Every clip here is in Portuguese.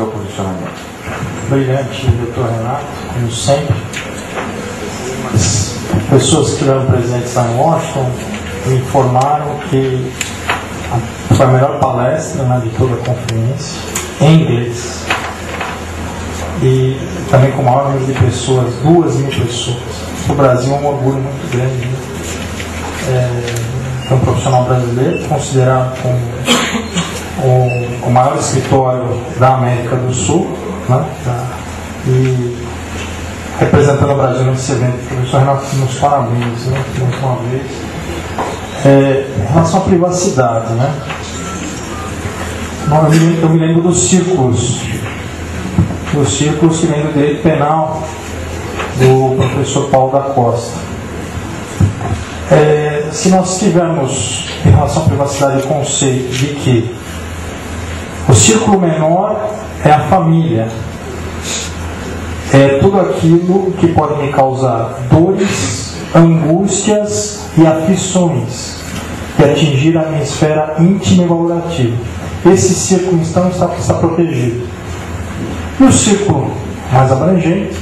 seu posicionamento. Brilhante, doutor Renato, como sempre. As pessoas que estiveram presentes lá em Washington me informaram que foi a melhor palestra, né, de toda a conferência, em inglês. E também com o maior número de pessoas, 2.000 pessoas. O Brasil é um orgulho muito grande, né? É um profissional brasileiro, considerado como o maior escritório da América do Sul, né? E representando o Brasil nesse evento. O professor Renato, nos parabéns, né? Mais uma vez. Em relação à privacidade, né? Eu me lembro dos círculos que vem do direito penal do professor Paulo da Costa. Se nós tivermos em relação à privacidade o conceito de que o círculo menor é a família, é tudo aquilo que pode me causar dores, angústias e aflições que atingir a minha esfera íntima e valorativa. Esse círculo então está protegido. E o círculo mais abrangente,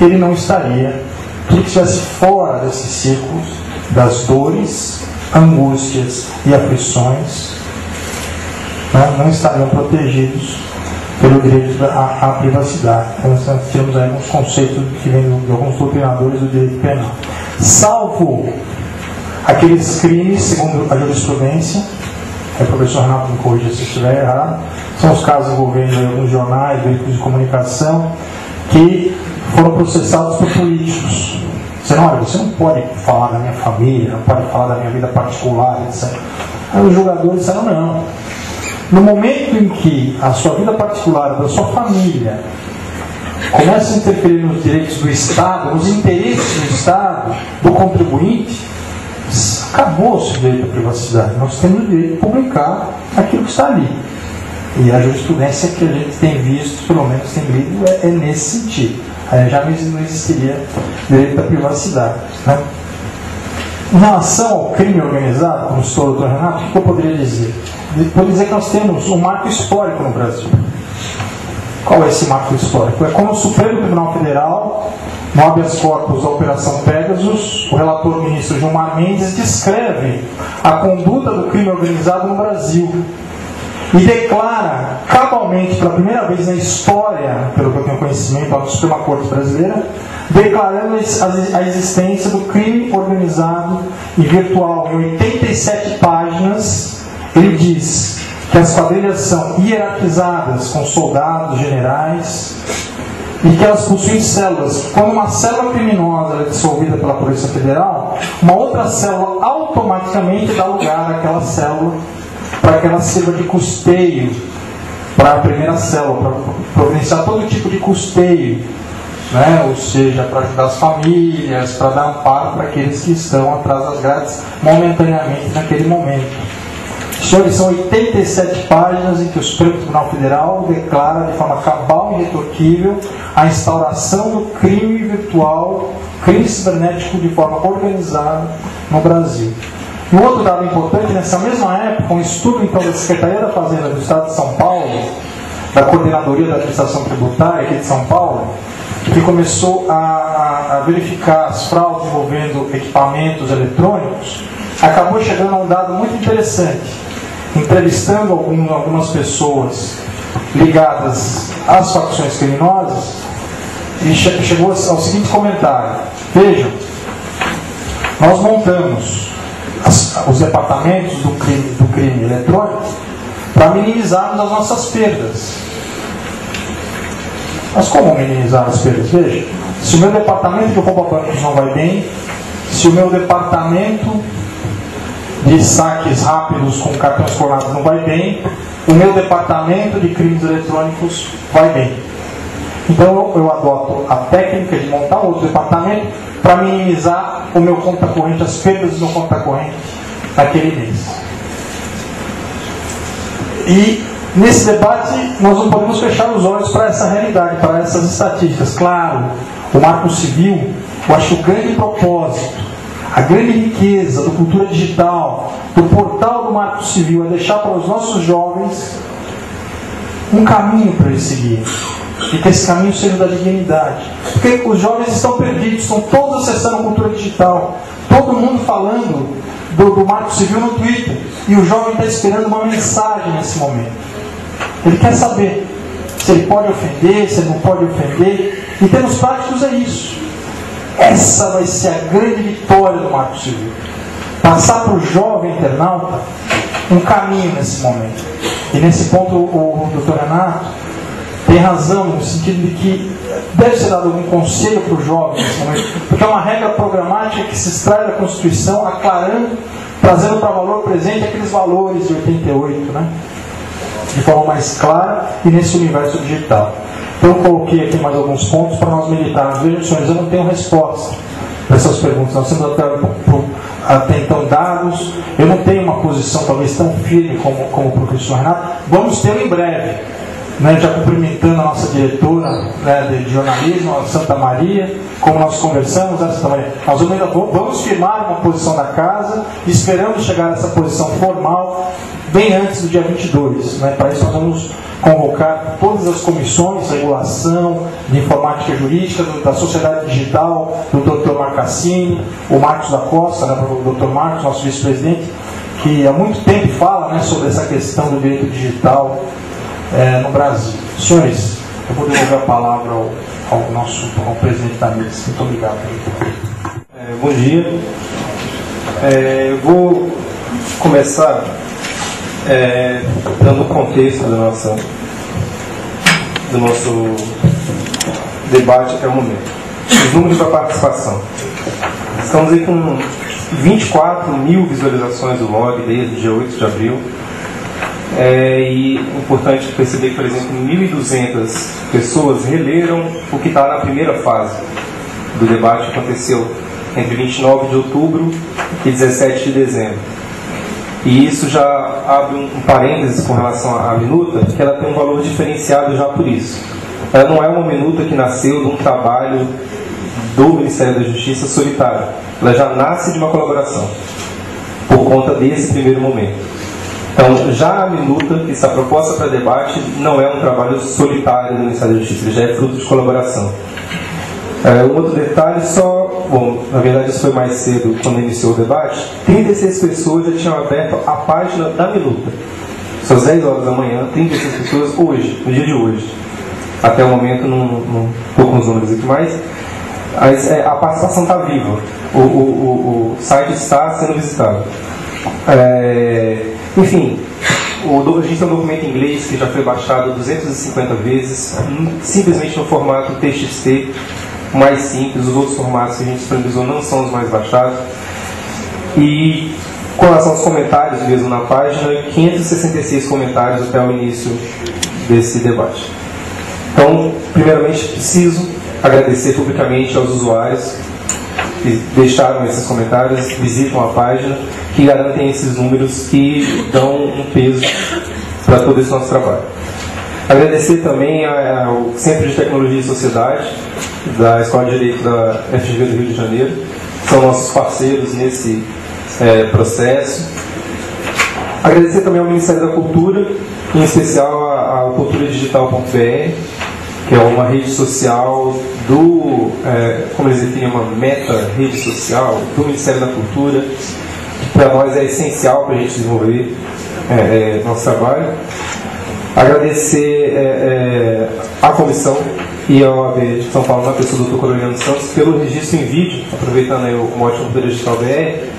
ele não estaria. Tudo que estivesse fora desses círculos, das dores, angústias e aflições, né, não estariam protegidos pelo direito à privacidade. Então nós temos aí alguns conceitos que vêm de alguns doutrinadores do direito penal. Salvo aqueles crimes, segundo a jurisprudência, o professor Renato me corrija se estiver errado, são os casos envolvendo alguns jornais, veículos de comunicação, que foram processados por políticos. Dizendo, olha, você não pode falar da minha família, não pode falar da minha vida particular, etc. Aí os julgadores disseram, não. No momento em que a sua vida particular, da sua família, começa a interferir nos direitos do Estado, nos interesses do Estado, do contribuinte, acabou-se o direito à privacidade. Nós temos o direito de publicar aquilo que está ali. E a jurisprudência que a gente tem visto, pelo menos tem lido, é nesse sentido. Aí já não existiria direito à privacidade, né? Em relação ao crime organizado, como citou o doutor Renato, o que eu poderia dizer? Poderia dizer que nós temos um marco histórico no Brasil. Qual é esse marco histórico? É quando o Supremo Tribunal Federal, no habeas corpus da Operação Pegasus, o relator ministro Gilmar Mendes descreve a conduta do crime organizado no Brasil e declara cabalmente, pela primeira vez na história, pelo que eu tenho conhecimento, da Suprema Corte Brasileira, declarando a existência do crime organizado e virtual. Em 87 páginas, ele diz que as quadrilhas são hierarquizadas com soldados, generais, e que elas possuem células. Quando uma célula criminosa é dissolvida pela Polícia Federal, uma outra célula automaticamente dá lugar àquela célula para que ela sirva de custeio para a primeira célula, para providenciar todo tipo de custeio, né? Ou seja, para ajudar as famílias, para dar amparo para aqueles que estão atrás das grades momentaneamente naquele momento. Senhores, são 87 páginas em que o Supremo Tribunal Federal declara de forma cabal e irretorquível a instauração do crime virtual, crime cibernético de forma organizada no Brasil. E um outro dado importante, nessa mesma época, um estudo então da Secretaria da Fazenda do Estado de São Paulo, da Coordenadoria da Administração Tributária aqui de São Paulo, que começou a verificar as fraudes envolvendo equipamentos eletrônicos, acabou chegando a um dado muito interessante. Entrevistando algumas pessoas ligadas às facções criminosas, e chegou ao seguinte comentário: vejam, nós montamos os departamentos do crime eletrônico para minimizarmos as nossas perdas. Mas como minimizar as perdas? Veja, se o meu departamento de roubo a bancos não vai bem, se o meu departamento de saques rápidos com cartões clonados não vai bem, o meu departamento de crimes eletrônicos vai bem. Então eu adoto a técnica de montar outro departamento para minimizar o meu conta corrente, as perdas do meu conta corrente naquele mês. E nesse debate nós não podemos fechar os olhos para essa realidade, para essas estatísticas. Claro, o Marco Civil, eu acho que o grande propósito, a grande riqueza do Cultura Digital, do portal do Marco Civil, é deixar para os nossos jovens um caminho para eles seguirem. E que esse caminho seja da dignidade. Porque os jovens estão perdidos, estão todos acessando a cultura digital. Todo mundo falando do Marco Civil no Twitter. E o jovem está esperando uma mensagem nesse momento. Ele quer saber se ele pode ofender, se ele não pode ofender. Em termos práticos é isso. Essa vai ser a grande vitória do Marco Civil. Passar para o jovem internauta um caminho nesse momento. E nesse ponto o Dr. Renato tem razão, no sentido de que deve ser dado algum conselho para o jovem nesse momento, porque é uma regra programática que se extrai da Constituição, aclarando, trazendo para valor presente aqueles valores de 88, né? De forma mais clara e nesse universo digital. Então eu coloquei aqui mais alguns pontos para nós meditarmos. Vejam, senhores, eu não tenho resposta para essas perguntas. Nós temos até então dados. Eu não tenho uma posição talvez tão firme como o professor Renato. Vamos ter em breve. Né, já cumprimentando a nossa diretora, né, de jornalismo, a Santa Maria, como nós conversamos, né, Santa Maria, nós vamos firmar uma posição da casa, esperamos chegar a essa posição formal bem antes do dia 22. Né, para isso nós vamos convocar todas as comissões, regulação, de informática jurídica, da sociedade digital, do Dr. Marcassini, o Marcos da Costa, né, o Dr. Marcos, nosso vice-presidente, que há muito tempo fala, né, sobre essa questão do direito digital no Brasil. Senhores, eu vou devolver a palavra ao presidente da mesa. Muito obrigado. Bom dia. Eu vou começar dando o contexto do nosso debate até o momento. Os números da participação. Estamos aí com 24 mil visualizações do blog desde o dia 8 de abril. E é importante perceber que, por exemplo, 1.200 pessoas releram o que está na primeira fase do debate que aconteceu entre 29 de outubro e 17 de dezembro. E isso já abre um parênteses com relação à minuta, que ela tem um valor diferenciado já por isso. Ela não é uma minuta que nasceu de um trabalho do Ministério da Justiça solitário. Ela já nasce de uma colaboração, por conta desse primeiro momento. Então, já a minuta que está proposta para debate não é um trabalho solitário do Ministério da Justiça, ele já é fruto de colaboração. Um outro detalhe só, bom, na verdade isso foi mais cedo quando iniciou o debate, 36 pessoas já tinham aberto a página da minuta. São às 10 horas da manhã, 36 pessoas hoje, no dia de hoje. Até o momento, não estou com os números aqui mais, mas a participação está viva, o site está sendo visitado. Enfim, a gente tem um documento em inglês que já foi baixado 250 vezes, simplesmente no formato TXT, mais simples. Os outros formatos que a gente disponibilizou não são os mais baixados. E com relação aos comentários mesmo na página, 566 comentários até o início desse debate. Então, primeiramente, preciso agradecer publicamente aos usuários que deixaram esses comentários, visitam a página, que garantem esses números que dão um peso para todo esse nosso trabalho. Agradecer também ao Centro de Tecnologia e Sociedade da Escola de Direito da FGV do Rio de Janeiro, que são nossos parceiros nesse processo. Agradecer também ao Ministério da Cultura, em especial ao culturadigital.br, que é uma rede social como eles definem, uma meta-rede social do Ministério da Cultura, que para nós é essencial para a gente desenvolver nosso trabalho. Agradecer à comissão e ao OAB de São Paulo, na pessoa do Dr. Coroliano Santos, pelo registro em vídeo, aproveitando aí o mote Cultura Digital BR.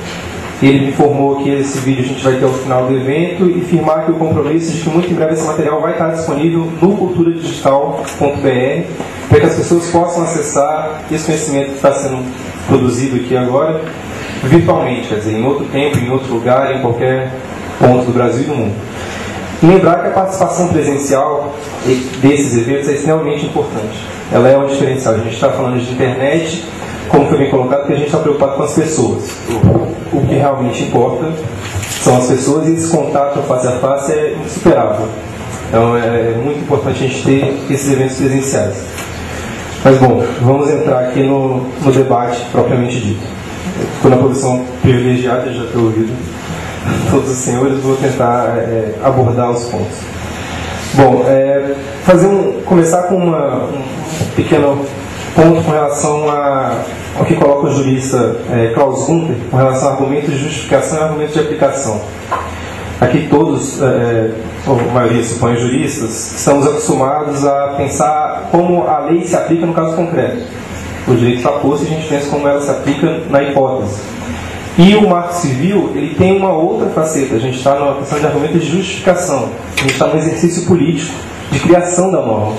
Ele me informou que esse vídeo a gente vai ter ao final do evento e firmar aqui o compromisso de que muito em breve esse material vai estar disponível no culturadigital.br, para que as pessoas possam acessar esse conhecimento que está sendo produzido aqui agora virtualmente, quer dizer, em outro tempo, em outro lugar, em qualquer ponto do Brasil e do mundo. E lembrar que a participação presencial desses eventos é extremamente importante. Ela é um diferencial. A gente está falando de internet, como foi bem colocado, porque a gente está preocupado com as pessoas. O que realmente importa são as pessoas, e esse contato face a face é insuperável. Então é muito importante a gente ter esses eventos presenciais. Mas bom, vamos entrar aqui no debate propriamente dito. Estou na posição privilegiada de já ter ouvido todos os senhores, vou tentar abordar os pontos. Bom, começar com um pequeno ponto com relação ao que coloca o jurista Klaus Gunther, com relação a argumentos de justificação e argumentos de aplicação. Aqui todos, a maioria supõe juristas, estamos acostumados a pensar como a lei se aplica no caso concreto. O direito está posto e a gente pensa como ela se aplica na hipótese. E o marco civil, ele tem uma outra faceta. A gente está numa questão de argumentos de justificação. A gente está no exercício político de criação da norma.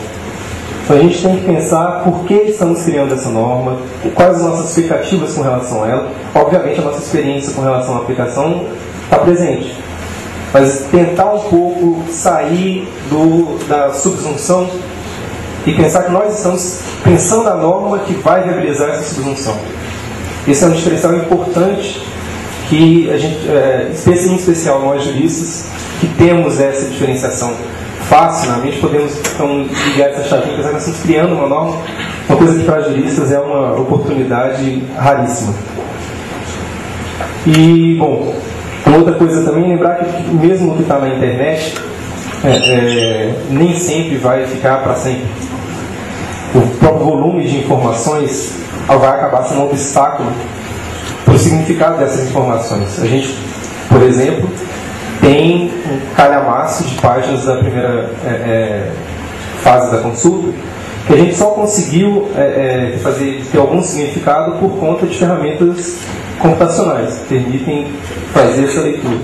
Então a gente tem que pensar por que estamos criando essa norma, quais as nossas expectativas com relação a ela. Obviamente a nossa experiência com relação à aplicação está presente. Mas tentar um pouco sair da subsunção e pensar que nós estamos pensando a norma que vai viabilizar essa subsunção. Esse é um diferencial importante que a gente, em especial nós juristas, que temos essa diferenciação fácil na mente, podemos então ligar essa chavinha e pensar que nós estamos criando uma norma, uma coisa que para juristas é uma oportunidade raríssima. E, bom, uma outra coisa também, lembrar que mesmo o que está na internet, nem sempre vai ficar para sempre. O próprio volume de informações vai acabar sendo um obstáculo para o significado dessas informações. A gente, por exemplo, tem um calhamaço de páginas da primeira fase da consulta que a gente só conseguiu ter algum significado por conta de ferramentas computacionais que permitem fazer essa leitura.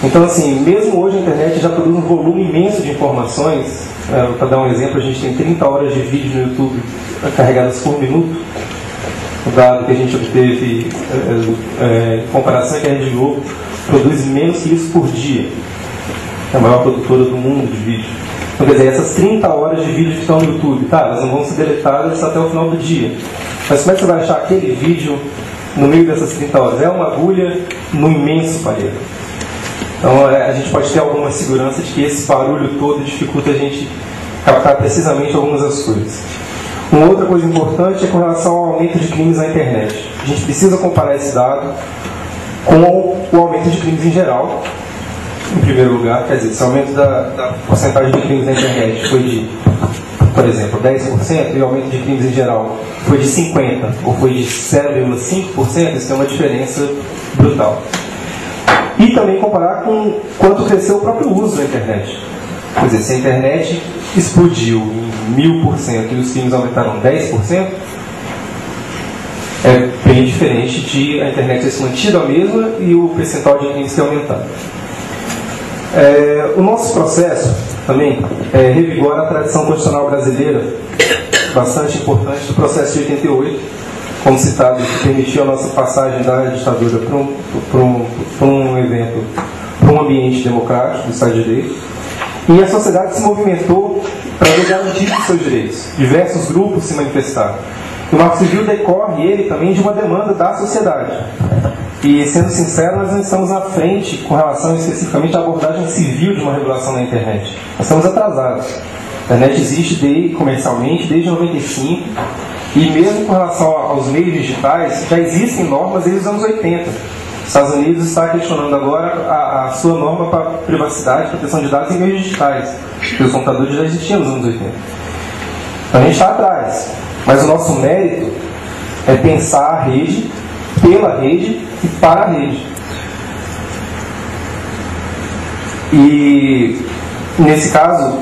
Então, assim, mesmo hoje a internet já produz um volume imenso de informações. Para dar um exemplo, a gente tem 30 horas de vídeo no YouTube carregadas por minuto. O dado que a gente obteve em comparação com a Rede Globo produz menos que isso por dia. É a maior produtora do mundo de vídeo. Então, quer dizer, essas 30 horas de vídeo que estão no YouTube, elas não vão ser deletadas até o final do dia. Mas como é que você vai achar aquele vídeo no meio dessas 30 horas? É uma agulha no imenso parede. Então a gente pode ter alguma segurança de que esse barulho todo dificulta a gente captar precisamente algumas das coisas. Uma outra coisa importante é com relação ao aumento de crimes na internet. A gente precisa comparar esse dado com o aumento de crimes em geral, em primeiro lugar. Quer dizer, esse aumento da porcentagem de crimes na internet foi de, por exemplo, 10%, e o aumento de crimes em geral foi de 50%, ou foi de 0,5%, isso tem uma diferença brutal. E também comparar com quanto cresceu o próprio uso da internet. Quer dizer, se a internet explodiu em 1000% e os crimes aumentaram 10%, é bem diferente de a internet ter se mantido a mesma e o percentual de crimes ter aumentado. O nosso processo também revigora a tradição constitucional brasileira, bastante importante, do processo de 88, como citado, que permitiu a nossa passagem da ditadura para um evento, para um ambiente democrático, do Estado de Direito. E a sociedade se movimentou para garantir os seus direitos. Diversos grupos se manifestaram. O Marco Civil decorre, ele também, de uma demanda da sociedade. E, sendo sincero, nós não estamos à frente com relação especificamente à abordagem civil de uma regulação na internet. Nós estamos atrasados. A internet existe comercialmente desde 1995. E mesmo com relação aos meios digitais, já existem normas desde os anos 80. Os Estados Unidos está questionando agora a sua norma para privacidade e proteção de dados em meios digitais, porque os computadores já existiam nos anos 80. Então a gente está atrás. Mas o nosso mérito é pensar a rede, pela rede e para a rede. E, nesse caso,